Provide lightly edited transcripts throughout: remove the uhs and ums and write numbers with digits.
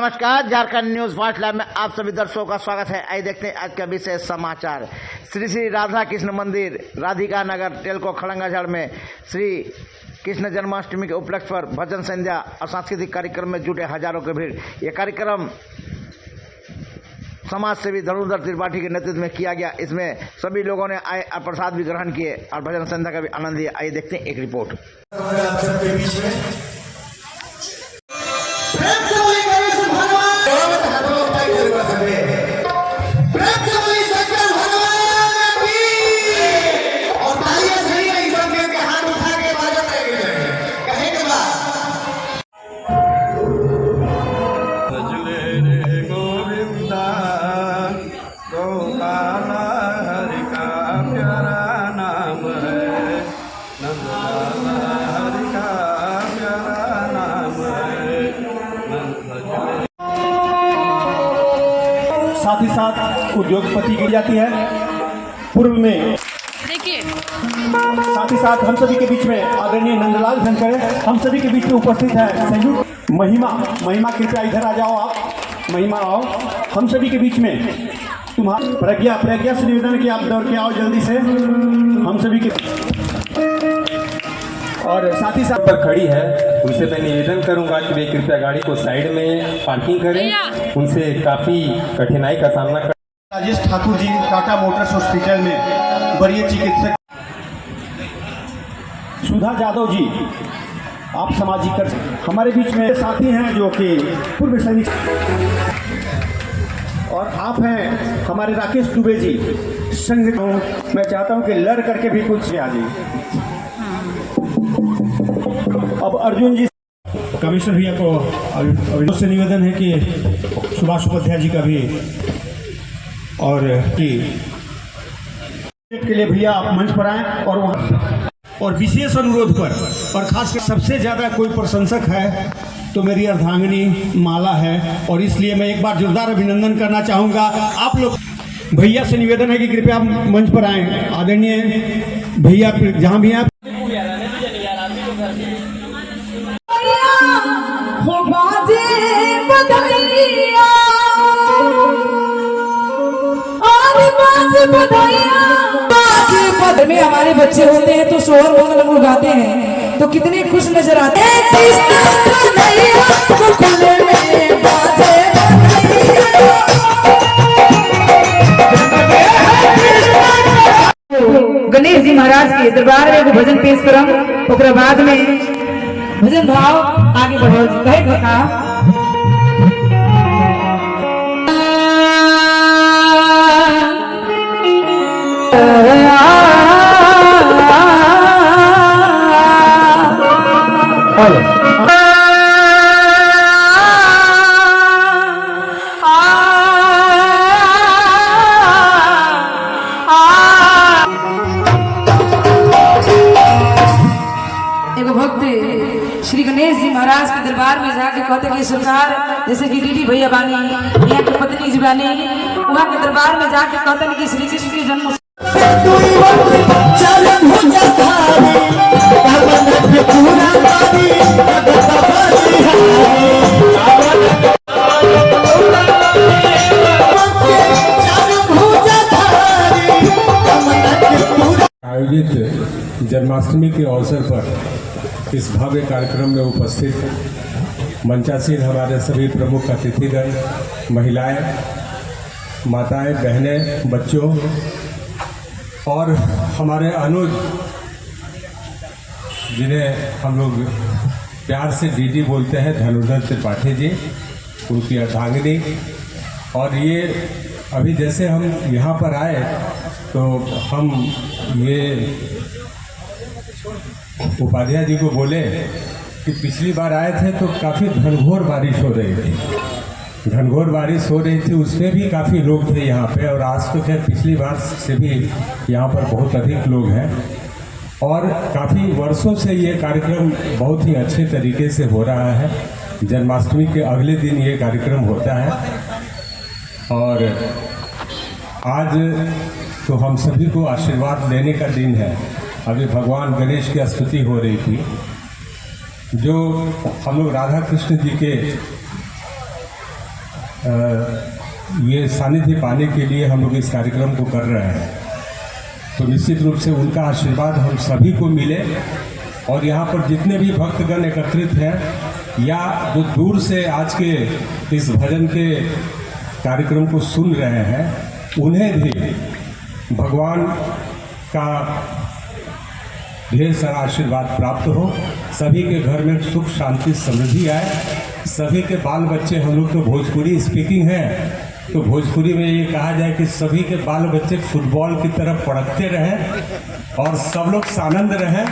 नमस्कार, Jharkhand news fast live में आप सभी दर्शकों का स्वागत है। आइए देखते हैं आज का विशेष समाचार। श्री श्री राधा कृष्ण मंदिर राधिका नगर टेलको खड़ंगाझड़ में श्री कृष्ण जन्माष्टमी के उपलक्ष्य पर भजन संध्या और सांस्कृतिक कार्यक्रम में जुटे हजारों की भीड़। यह कार्यक्रम समाज सेवी धनुधर त्रिपाठी के नेतृत्व में किया गया। इसमें सभी लोगों ने आए और प्रसाद भी ग्रहण किए और भजन संध्या का भी आनंद लिया। आइए देखते हैं एक रिपोर्ट। साथ ही साथ उद्योगपति की जाती है पूर्व में। देखिए साथ ही साथ हम सभी के बीच में आदरणीय नंदलाल धनखड़ हम सभी के बीच में उपस्थित है। संयुक्त महिमा कृपया इधर आ जाओ, आप महिमा आओ हम सभी के बीच में। प्रज्ञा से निवेदन कि आप दौड़ के आओ जल्दी से हम सभी के। और साथ ही साथ पर खड़ी है, उनसे मैं निवेदन करूंगा कि वे कृपया गाड़ी को साइड में पार्किंग करें। उनसे काफ़ी कठिनाई का सामना कर। राजेश ठाकुर जी टाटा मोटर्स हॉस्पिटल में वरीय चिकित्सक। सुधा यादव जी आप सामाजिक हमारे बीच में साथी हैं जो कि पूर्व सैनिक। और आप हैं हमारे राकेश दुबे जी संघ। मैं चाहता हूं कि लड़ करके भी कुछ आ जाइए। अब अर्जुन जी कमिश्नर भैया को से निवेदन है कि सुभाष उपाध्याय जी का भी और कि के लिए भैया आप मंच पर आए और वहाँ और विशेष अनुरोध पर और खासकर सबसे ज़्यादा कोई प्रशंसक है तो मेरी अर्धांगिनी माला है। और इसलिए मैं एक बार जोरदार अभिनंदन करना चाहूँगा आप लोग। भैया से निवेदन है कि कृपया आप मंच पर आएँ। आदरणीय भैया जहाँ भी आप पद में हमारे बच्चे होते हैं तो शोर मंगल उगाते हैं तो कितने खुश नजर आते हैं। गणेश जी महाराज के दरबार में भजन पेश करम ओकरा बाद में भजन भाव आगे बढ़ो जी कहे का। श्री गणेश जी महाराज के दरबार में जाके कहते कि सरकार जैसे कि डीडी भैया बानी यहाँ के पत्नी जी बानी वहाँ के दरबार में जाके कहते कि श्री कृष्ण के जन्म आयोजित जन्माष्टमी के अवसर पर इस भव्य कार्यक्रम में उपस्थित मंचासीन हमारे सभी प्रमुख अतिथिगण, महिलाएं, माताएं, बहनें, बच्चों और हमारे अनुज जिन्हें हम लोग प्यार से डीडी बोलते हैं, धनुधर त्रिपाठी जी, उनकी अर्धांगिनी। और ये अभी जैसे हम यहाँ पर आए तो हम ये उपाध्याय जी को बोले कि पिछली बार आए थे तो काफ़ी घनघोर बारिश हो रही थी। घनघोर बारिश हो रही थी, उसमें भी काफ़ी लोग थे यहाँ पे। और आज तो खैर पिछली बार से भी यहाँ पर बहुत अधिक लोग हैं और काफ़ी वर्षों से ये कार्यक्रम बहुत ही अच्छे तरीके से हो रहा है। जन्माष्टमी के अगले दिन ये कार्यक्रम होता है और आज तो हम सभी को आशीर्वाद लेने का दिन है। अभी भगवान गणेश की स्तुति हो रही थी जो हम लोग राधा कृष्ण जी के ये सानिध्य पाने के लिए हम लोग इस कार्यक्रम को कर रहे हैं। तो निश्चित रूप से उनका आशीर्वाद हम सभी को मिले और यहाँ पर जितने भी भक्तगण एकत्रित हैं या जो दूर से आज के इस भजन के कार्यक्रम को सुन रहे हैं, उन्हें भी भगवान का ढेर सारा आशीर्वाद प्राप्त हो, सभी के घर में सुख शांति समृद्धि आए, सभी के बाल बच्चे, हम लोग तो भोजपुरी स्पीकिंग है तो भोजपुरी में ये कहा जाए कि सभी के बाल बच्चे फुटबॉल की तरफ पड़कते रहें और सब लोग सानंद रहें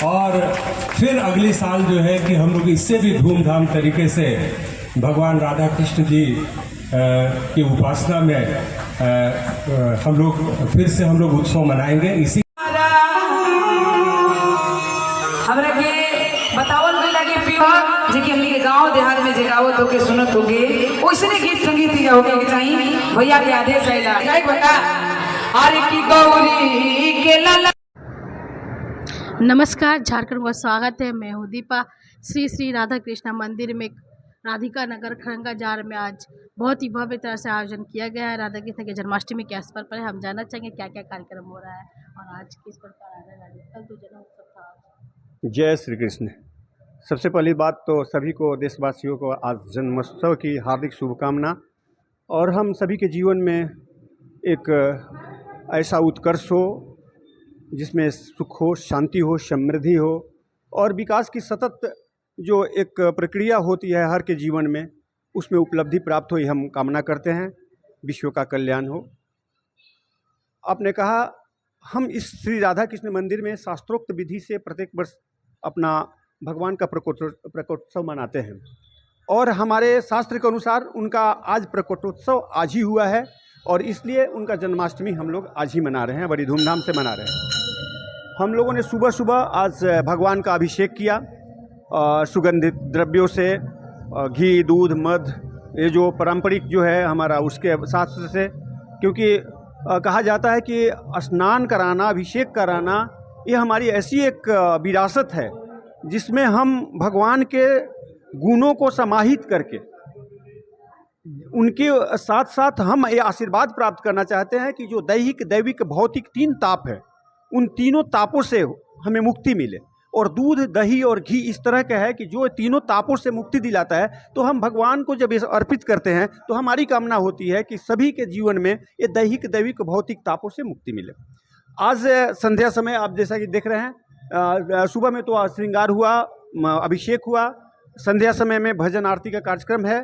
और फिर अगले साल जो है कि हम लोग इससे भी धूमधाम तरीके से भगवान राधा कृष्ण जी की उपासना में हम लोग उत्सव मनाएंगे। इसी हमरा के बतावल गइल लगे पिवा जे कि हमनी के गांव देहात में जगावत होके सुनत होगे ओइसने गीत संगीत ही होके के चाहिए। भैया के आदेश आइला गाय बता अरे की गौरी के लाला। नमस्कार, झारखंड का स्वागत है। मैं हूँ दीपा। श्री श्री राधा कृष्णा मंदिर में राधिका नगर खड़ंगा जार में आज बहुत ही भव्य तरह से आयोजन किया गया है। राधा कृष्ण के जन्माष्टमी के अवसर पर हम जानना चाहेंगे क्या क्या कार्यक्रम हो रहा है और आज किस प्रकार आ रहा है। कल तो जन्मोत्सव था। जय श्री कृष्ण। सबसे पहली बात तो सभी को, देशवासियों को आज जन्मोत्सव की हार्दिक शुभकामना और हम सभी के जीवन में एक ऐसा उत्कर्ष हो जिसमें सुख हो, शांति हो, समृद्धि हो और विकास की सतत जो एक प्रक्रिया होती है हर के जीवन में, उसमें उपलब्धि प्राप्त हो, ये हम कामना करते हैं। विश्व का कल्याण हो। आपने कहा हम इस श्री राधा कृष्ण मंदिर में शास्त्रोक्त विधि से प्रत्येक वर्ष अपना भगवान का प्रकटोत्सव मनाते हैं और हमारे शास्त्र के अनुसार उनका आज प्रकटोत्सव आज ही हुआ है और इसलिए उनका जन्माष्टमी हम लोग आज ही मना रहे हैं, बड़ी धूमधाम से मना रहे हैं। हम लोगों ने सुबह सुबह आज भगवान का अभिषेक किया सुगंधित द्रव्यों से, घी, दूध, मध, ये जो पारंपरिक जो है हमारा उसके शास्त्र से, क्योंकि कहा जाता है कि स्नान कराना, अभिषेक कराना, ये हमारी ऐसी एक विरासत है जिसमें हम भगवान के गुणों को समाहित करके उनके साथ साथ हम ये आशीर्वाद प्राप्त करना चाहते हैं कि जो दैहिक, दैविक, भौतिक 3 ताप है, उन तीनों तापों से हमें मुक्ति मिले। और दूध, दही और घी इस तरह का है कि जो तीनों तापों से मुक्ति दिलाता है। तो हम भगवान को जब इसे अर्पित करते हैं तो हमारी कामना होती है कि सभी के जीवन में ये दैहिक, दैविक, भौतिक तापों से मुक्ति मिले। आज संध्या समय आप जैसा कि देख रहे हैं, सुबह में तो श्रृंगार हुआ, अभिषेक हुआ, संध्या समय में भजन आरती का कार्यक्रम है।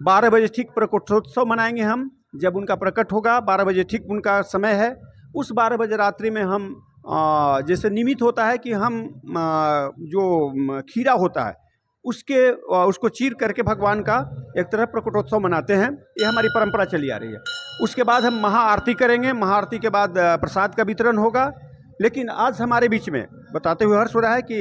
12 बजे ठीक प्रकटोत्सव मनाएंगे हम। जब उनका प्रकट होगा 12 बजे ठीक उनका समय है। उस 12 बजे रात्रि में हम जैसे निमित्त होता है कि हम जो खीरा होता है उसको चीर करके भगवान का एक तरह प्रकटोत्सव मनाते हैं। ये हमारी परंपरा चली आ रही है। उसके बाद हम महाआरती करेंगे। महाआरती के बाद प्रसाद का वितरण होगा। लेकिन आज हमारे बीच में बताते हुए हर्ष हो रहा है कि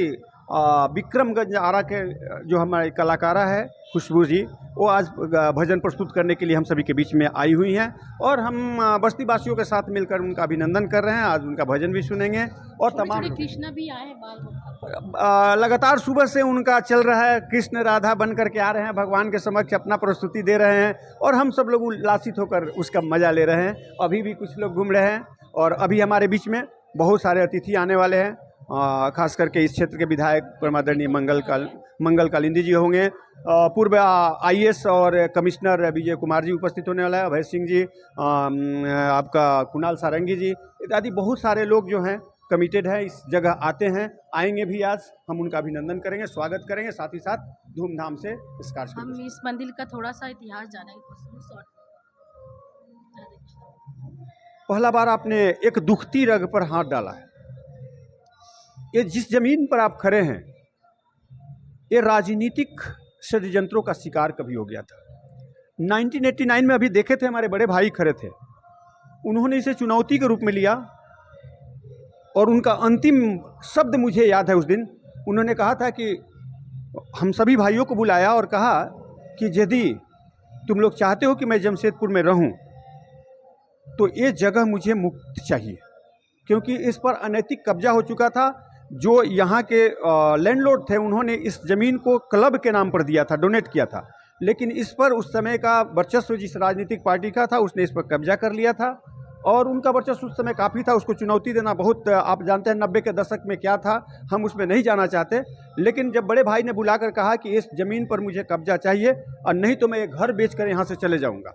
विक्रमगंज आरा के जो हमारे कलाकारा है खुशबू जी, वो आज भजन प्रस्तुत करने के लिए हम सभी के बीच में आई हुई हैं और हम बस्ती वासियों के साथ मिलकर उनका अभिनंदन कर रहे हैं। आज उनका भजन भी सुनेंगे और तमाम कृष्णा भी आए हैं। लगातार सुबह से उनका चल रहा है। कृष्ण राधा बन करके आ रहे हैं, भगवान के समक्ष अपना प्रस्तुति दे रहे हैं और हम सब लोग उल्लासित होकर उसका मजा ले रहे हैं। अभी भी कुछ लोग घूम रहे हैं और अभी हमारे बीच में बहुत सारे अतिथि आने वाले हैं। खास करके इस क्षेत्र के विधायक परमादरणीय मंगल कालिंदी जी होंगे। पूर्व IAS और कमिश्नर विजय कुमार जी उपस्थित होने वाला है, अभय सिंह जी, आपका कुणाल सारंगी जी इत्यादि बहुत सारे लोग जो हैं कमिटेड हैं, इस जगह आते हैं, आएंगे भी। आज हम उनका अभिनंदन करेंगे, स्वागत करेंगे, साथ ही साथ धूमधाम से इस कार्यक्रम। हम इस मंदिर का थोड़ा सा इतिहास जानेंगे। पहला बार आपने एक दुखती रग पर हाथ डाला है। ये जिस जमीन पर आप खड़े हैं ये राजनीतिक षड्यंत्रों का शिकार कभी हो गया था। 1989 में अभी देखे थे, हमारे बड़े भाई खड़े थे, उन्होंने इसे चुनौती के रूप में लिया और उनका अंतिम शब्द मुझे याद है। उस दिन उन्होंने कहा था कि हम सभी भाइयों को बुलाया और कहा कि यदि तुम लोग चाहते हो कि मैं जमशेदपुर में रहूं तो ये जगह मुझे मुक्त चाहिए, क्योंकि इस पर अनैतिक कब्जा हो चुका था। जो यहाँ के लैंडलॉर्ड थे उन्होंने इस ज़मीन को क्लब के नाम पर दिया था, डोनेट किया था, लेकिन इस पर उस समय का वर्चस्व जिस राजनीतिक पार्टी का था उसने इस पर कब्जा कर लिया था और उनका वर्चस्व उस समय काफ़ी था। उसको चुनौती देना बहुत, आप जानते हैं 90 के दशक में क्या था, हम उसमें नहीं जाना चाहते। लेकिन जब बड़े भाई ने बुलाकर कहा कि इस ज़मीन पर मुझे कब्जा चाहिए और नहीं तो मैं ये घर बेचकर यहाँ से चले जाऊँगा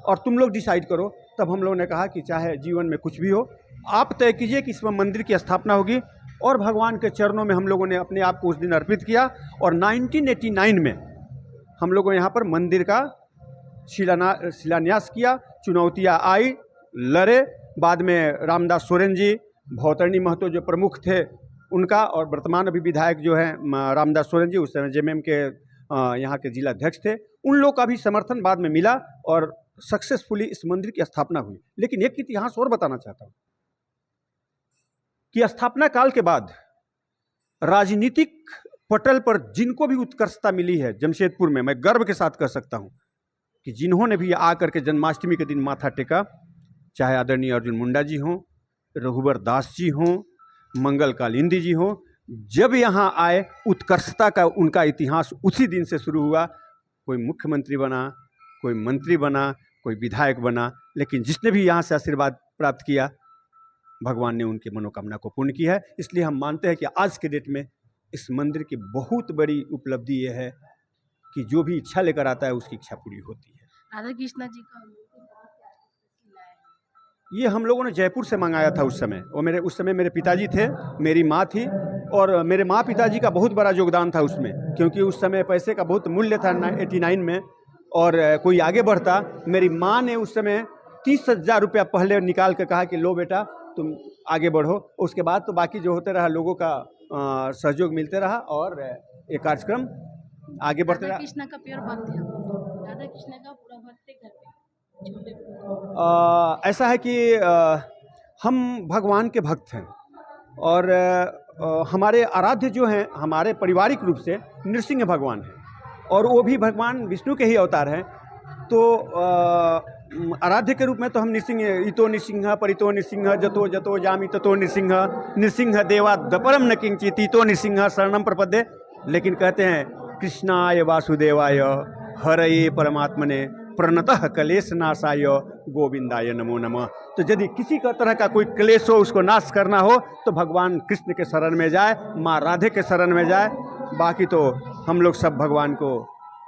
और तुम लोग डिसाइड करो, तब हम लोगों ने कहा कि चाहे जीवन में कुछ भी हो, आप तय कीजिए कि इसमें मंदिर की स्थापना होगी। और भगवान के चरणों में हम लोगों ने अपने आप को उस दिन अर्पित किया और 1989 में हम लोगों ने यहाँ पर मंदिर का शिलान्यास किया। चुनौतियाँ आई, लड़े, बाद में रामदास सोरेन जी, भवतरणी महतो जो प्रमुख थे उनका, और वर्तमान अभी विधायक जो हैं रामदास सोरेन जी, उस समय जेएमएम के यहाँ के जिला अध्यक्ष थे, उन लोग का भी समर्थन बाद में मिला और सक्सेसफुली इस मंदिर की स्थापना हुई। लेकिन एक इतिहास और बताना चाहता हूँ कि स्थापना काल के बाद राजनीतिक पटल पर जिनको भी उत्कर्षता मिली है जमशेदपुर में, मैं गर्व के साथ कह सकता हूँ कि जिन्होंने भी आकर के जन्माष्टमी के दिन माथा टेका, चाहे आदरणीय अर्जुन मुंडा जी हों, रघुवर दास जी हों, मंगल कालिंदी जी हों, जब यहाँ आए उत्कर्षता का उनका इतिहास उसी दिन से शुरू हुआ। कोई मुख्यमंत्री बना, कोई मंत्री बना, कोई विधायक बना, लेकिन जिसने भी यहाँ से आशीर्वाद प्राप्त किया भगवान ने उनकी मनोकामना को पूर्ण की है। इसलिए हम मानते हैं कि आज के डेट में इस मंदिर की बहुत बड़ी उपलब्धि ये है कि जो भी इच्छा लेकर आता है उसकी इच्छा पूरी होती है। राधा कृष्णा जी का ये हम लोगों ने जयपुर से मंगाया था उस समय, और उस समय मेरे पिताजी थे, मेरी माँ थी, और मेरे माँ पिताजी का बहुत बड़ा योगदान था उसमें, क्योंकि उस समय पैसे का बहुत मूल्य था 89 में, और कोई आगे बढ़ता, मेरी माँ ने उस समय 30,000 रुपया पहले निकाल के कहा कि लो बेटा तुम आगे बढ़ो। उसके बाद तो बाकी जो होते रहा लोगों का सहयोग मिलते रहा और ये कार्यक्रम आगे बढ़ते रहा। कृष्णा का प्योर भक्त है, राधा कृष्णा का पूरा भक्त है घर पे छोटे। ऐसा है कि हम भगवान के भक्त हैं और हमारे आराध्य जो हैं हमारे पारिवारिक रूप से नृसिंह भगवान हैं, और वो भी भगवान विष्णु के ही अवतार हैं। तो आराध्य के रूप में तो हम नृसिंह, इतो नृसिंह परितो नृसिंह जतो जतो जामि ततो नृसिंह नृसिंह देवा दपरम न किंचित इतो नृसिंह शरणम प्रपद्ये। लेकिन कहते हैं कृष्णाय वासुदेवाय हरये परमात्मने प्रणतः क्लेश नाशाय गोविंदाय नमो नमः। तो यदि किसी का तरह का कोई क्लेश हो, उसको नाश करना हो, तो भगवान कृष्ण के शरण में जाए, माँ राधे के शरण में जाए। बाकी तो हम लोग सब भगवान को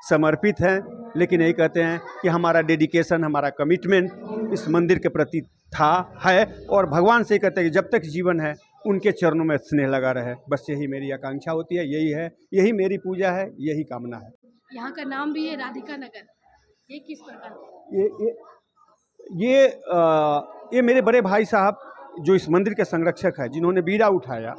समर्पित हैं, लेकिन यही कहते हैं कि हमारा डेडिकेशन, हमारा कमिटमेंट इस मंदिर के प्रति है, और भगवान से कहते हैं कि जब तक जीवन है उनके चरणों में स्नेह लगा रहे। बस यही मेरी आकांक्षा होती है, यही है, यही मेरी पूजा है, यही कामना है। यहाँ का नाम भी है राधिका नगर, ये किस प्रकार? ये मेरे बड़े भाई साहब जो इस मंदिर के संरक्षक हैं, जिन्होंने बीड़ा उठाया,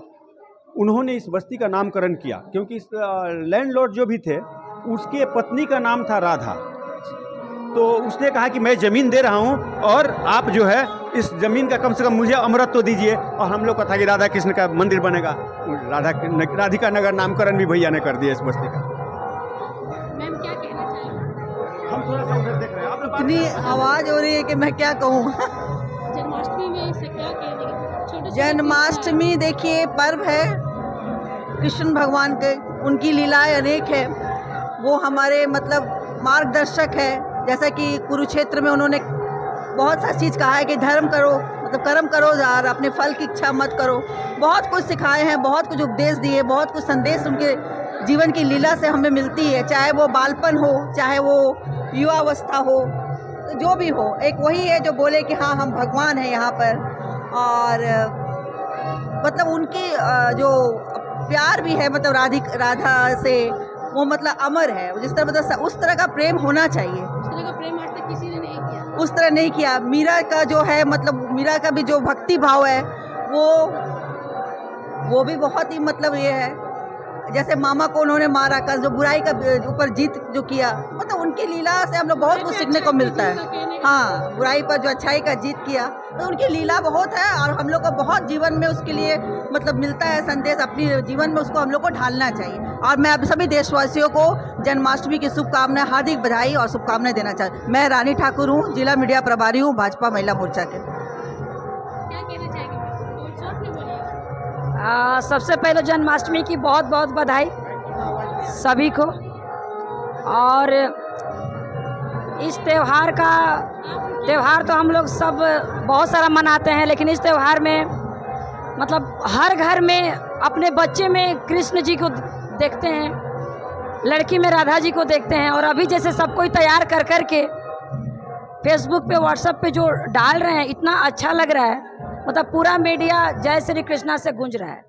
उन्होंने इस बस्ती का नामकरण किया, क्योंकि इस लैंडलॉर्ड जो भी थे उसके पत्नी का नाम था राधा। तो उसने कहा कि मैं ज़मीन दे रहा हूँ और आप जो है इस ज़मीन का कम से कम मुझे अमृत तो दीजिए। और हम लोग का था कि राधा कृष्ण का मंदिर बनेगा, राधिका नगर नामकरण भी भैया ने कर दिया इस बस्ती का। मैम क्या कहना चाहेंगे? हम थोड़ा सा उधर देख रहे हैं, आप इतनी आवाज़ हो रही है कि मैं क्या कहूँ। जन्माष्टमी में इसे क्या कहेंगे? छोटे जन्माष्टमी देखिए पर्व है कृष्ण भगवान के, उनकी लीलाएं अनेक है, वो हमारे मतलब मार्गदर्शक है। जैसा कि कुरुक्षेत्र में उन्होंने बहुत सा चीज़ कहा है कि धर्म करो, मतलब कर्म करो और अपने फल की इच्छा मत करो। बहुत कुछ सिखाए हैं, बहुत कुछ उपदेश दिए, बहुत कुछ संदेश उनके जीवन की लीला से हमें मिलती है, चाहे वो बालपन हो, चाहे वो युवावस्था हो, जो भी हो। एक वही है जो बोले कि हाँ हम भगवान हैं यहाँ पर, और मतलब उनकी जो प्यार भी है, मतलब राधा से वो मतलब अमर है। जिस तरह मतलब उस तरह का प्रेम होना चाहिए, उस तरह का प्रेम आज तक किसी ने नहीं किया, उस तरह नहीं किया। मीरा का जो है मतलब मीरा का भी जो भक्ति भाव है वो भी बहुत ही मतलब ये है। जैसे मामा को उन्होंने मारा, का जो बुराई का ऊपर जीत जो किया, मतलब उनकी लीला से हम लोग बहुत कुछ सीखने को मिलता है। हाँ, बुराई पर जो अच्छाई का जीत किया, तो उनकी लीला बहुत है, और हम लोग को बहुत जीवन में उसके लिए मतलब मिलता है संदेश, अपनी जीवन में उसको हम लोग को ढालना चाहिए। और मैं अब सभी देशवासियों को जन्माष्टमी की शुभकामनाएं, हार्दिक बधाई और शुभकामनाएं देना चाहती हूँ। मैं रानी ठाकुर हूँ, जिला मीडिया प्रभारी हूँ, भाजपा महिला मोर्चा के। क्या कहना चाहेंगे? सबसे पहले जन्माष्टमी की बहुत बहुत बधाई सभी को, और इस त्यौहार तो हम लोग सब बहुत सारा मनाते हैं, लेकिन इस त्यौहार में मतलब हर घर में अपने बच्चे में कृष्ण जी को देखते हैं, लड़की में राधा जी को देखते हैं। और अभी जैसे सब कोई तैयार कर कर के फेसबुक पे व्हाट्सएप पे जो डाल रहे हैं, इतना अच्छा लग रहा है, मतलब पूरा मीडिया जय श्री कृष्णा से गूंज रहा है।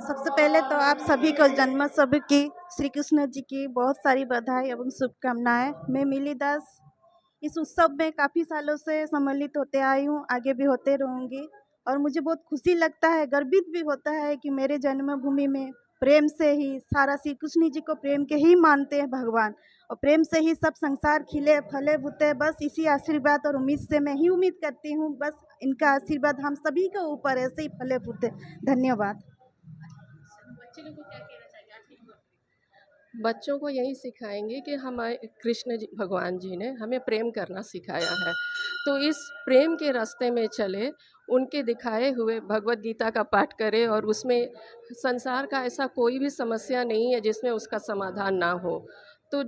सबसे पहले तो आप सभी को जन्मोत्सव की श्री कृष्ण जी की बहुत सारी बधाई एवं शुभकामनाएं। मैं मिली दास इस उत्सव में काफ़ी सालों से सम्मिलित होते आई हूँ, आगे भी होते रहूँगी। और मुझे बहुत खुशी लगता है, गर्वित भी होता है कि मेरे जन्मभूमि में प्रेम से ही सारा श्री कृष्ण जी को प्रेम के ही मानते हैं भगवान, और प्रेम से ही सब संसार खिले फले फूटे। बस इसी आशीर्वाद और उम्मीद से मैं ही उम्मीद करती हूँ, बस इनका आशीर्वाद हम सभी के ऊपर ऐसे ही फले फूटे। धन्यवाद। बच्चों को यही सिखाएंगे कि हमारे कृष्ण जी भगवान जी ने हमें प्रेम करना सिखाया है, तो इस प्रेम के रास्ते में चले, उनके दिखाए हुए भगवत गीता का पाठ करें, और उसमें संसार का ऐसा कोई भी समस्या नहीं है जिसमें उसका समाधान ना हो। तो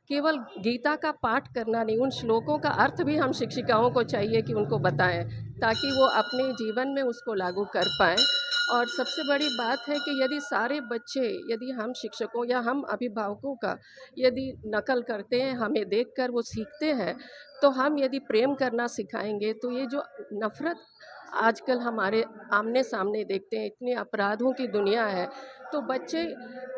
केवल गीता का पाठ करना नहीं, उन श्लोकों का अर्थ भी हम शिक्षिकाओं को चाहिए कि उनको बताएं, ताकि वो अपने जीवन में उसको लागू कर पाएँ। और सबसे बड़ी बात है कि यदि सारे बच्चे, यदि हम शिक्षकों या हम अभिभावकों का यदि नकल करते हैं, हमें देखकर वो सीखते हैं, तो हम यदि प्रेम करना सिखाएंगे, तो ये जो नफ़रत आजकल हमारे आमने सामने देखते हैं, इतने अपराधों की दुनिया है, तो बच्चे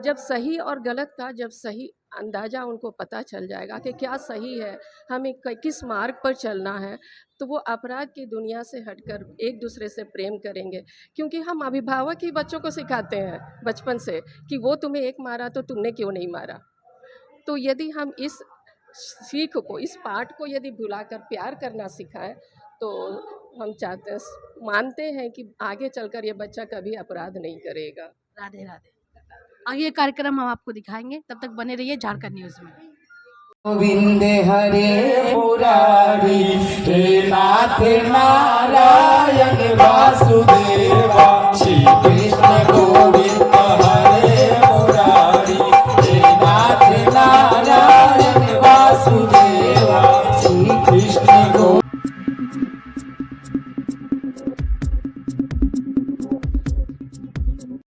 जब सही और गलत का जब सही अंदाज़ा उनको पता चल जाएगा कि क्या सही है, हमें किस मार्ग पर चलना है, तो वो अपराध की दुनिया से हटकर एक दूसरे से प्रेम करेंगे। क्योंकि हम अभिभावक ही बच्चों को सिखाते हैं बचपन से कि वो तुम्हें एक मारा तो तुमने क्यों नहीं मारा। तो यदि हम इस सीख को, इस पाठ को यदि भुलाकर प्यार करना सिखाएं, तो हम मानते हैं कि आगे चलकर ये बच्चा कभी अपराध नहीं करेगा। राधे राधे। आगे कार्यक्रम हम आपको दिखाएंगे, तब तक बने रहिए झारखंड न्यूज़ में। गोविंद हरे मुरारी, हे नाथ नारायण वासुदेवा, श्री कृष्ण गोविंद।